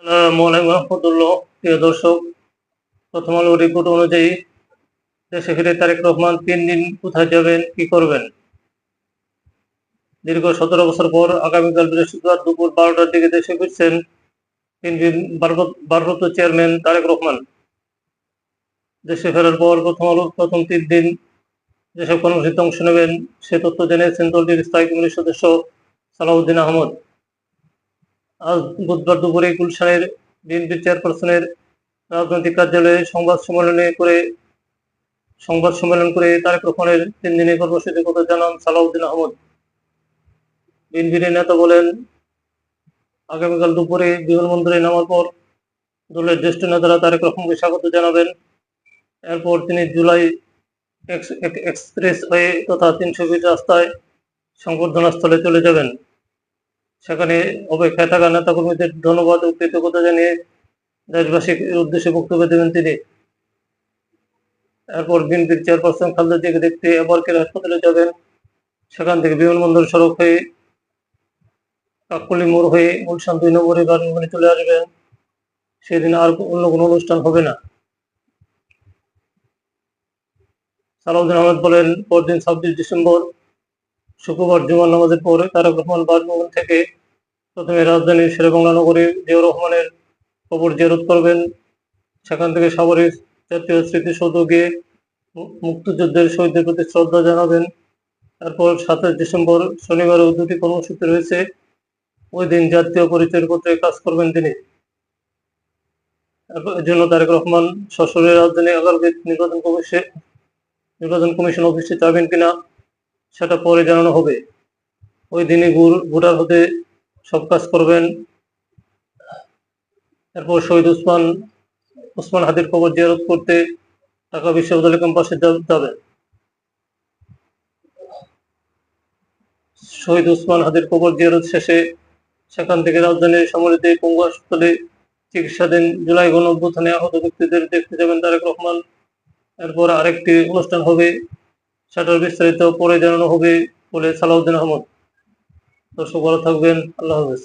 আসসালামু আলাইকুম রহমতুল্লাহ। প্রিয় দর্শক, প্রথম আলো রিপোর্ট অনুযায়ী দেশে ফিরে তারেক রহমান 3 দিন কোথায় যাবেন, কি করবেন? দীর্ঘ 17 বছর পর আগামীকাল বৃহস্পতিবার দুপুর 12টার দিকে দেশে ফিরছেন ভারপ্রাপ্ত চেয়ারম্যান তারেক রহমান। দেশে ফেরার পর প্রথম 3 দিন যেসব কর্মসূচিতে অংশ নেবেন সে তথ্য জানিয়েছেন দলটির স্থায়ী কমিটির সদস্য সালাউদ্দিন আহমদ। আজ বুধবার দুপুরে গুলশানের বিএনপি চেয়ারপারসনের রাজনৈতিক কার্যালয়ে সংবাদ সম্মেলন করে তারেক রহমানের 3 দিনের কর্মসূচির কথা জানান সালাউদ্দিন আহমদ। বিএনপির নেতা বলেন, আগামীকাল দুপুরে বিমানবন্দরে নামার পর দলের জ্যেষ্ঠ নেতারা তারেক রহমানকে স্বাগত জানাবেন। এরপর তিনি জুলাই এক্সপ্রেস ওয়ে তথা 300 ফিট রাস্তায় সংবর্ধনা স্থলে চলে যাবেন। সেখানে অপেক্ষায় থাকা নেতাকর্মীদের ধন্যবাদ ও কৃতজ্ঞতা জানিয়ে দেশবাসীর উদ্দেশ্যে বক্তব্য দেবেন তিনি। এরপর বিএনপির চেয়ারপারসন খালেদা জিয়াকে দেখতে এবারকের হাসপাতালে যাবেন। সেখান থেকে বিমানবন্দর সড়ক হয়ে কাকলী মোড় হয়ে গুলশান 2 নম্বরে বাসভবনে চলে আসবেন। সেদিন আর অন্য কোনো অনুষ্ঠান হবে না। সালাউদ্দিন আহমদ বলেন, পরদিন 26 ডিসেম্বর শুক্রবার জুমার নামাজের পরে তারেক রহমান বাসভবন থেকে প্রথমে রাজধানীর শেরেবাংলা নগরে জিয়াউর রহমানের কবর জিয়ারত করবেন। সেখান থেকে সাভারের জাতীয় স্মৃতিসৌধ গিয়ে মুক্তিযুদ্ধের শহীদদের প্রতি শ্রদ্ধা জানাবেন। তারপর 27 ডিসেম্বর শনিবারও 2টি কর্মসূচি রয়েছে। ওই দিন জাতীয় পরিচয়পত্রে কাজ করবেন তিনি। এর জন্য তারেক রহমান সশরীরে রাজধানী 11 গেট নির্বাচন কমিশন অফিসে যাবেন কিনা সেটা পরে জানানো হবে। ওই দিনই ভোটার হতে সব কাজ করবেন। এরপর শহীদ ওসমান হাদির কবর জিয়ারত করতে ঢাকা বিশ্ববিদ্যালয় ক্যাম্পাসে যাবেন। শহীদ ওসমান হাদির কবর জিয়ারত শেষে সেখান থেকে রাজধানীর সম্মিলিত পঙ্গু হাসপাতালে চিকিৎসাধীন জুলাই গণঅভ্যুত্থানে আহত ব্যক্তিদের দেখতে যাবেন তারেক রহমান। এরপর আরেকটি অনুষ্ঠান হবে, সেটার বিস্তারিত পরে জানানো হবে বলে সালাউদ্দিন আহমদ। দর্শক ভালো থাকবেন, আল্লাহ হাফেজ।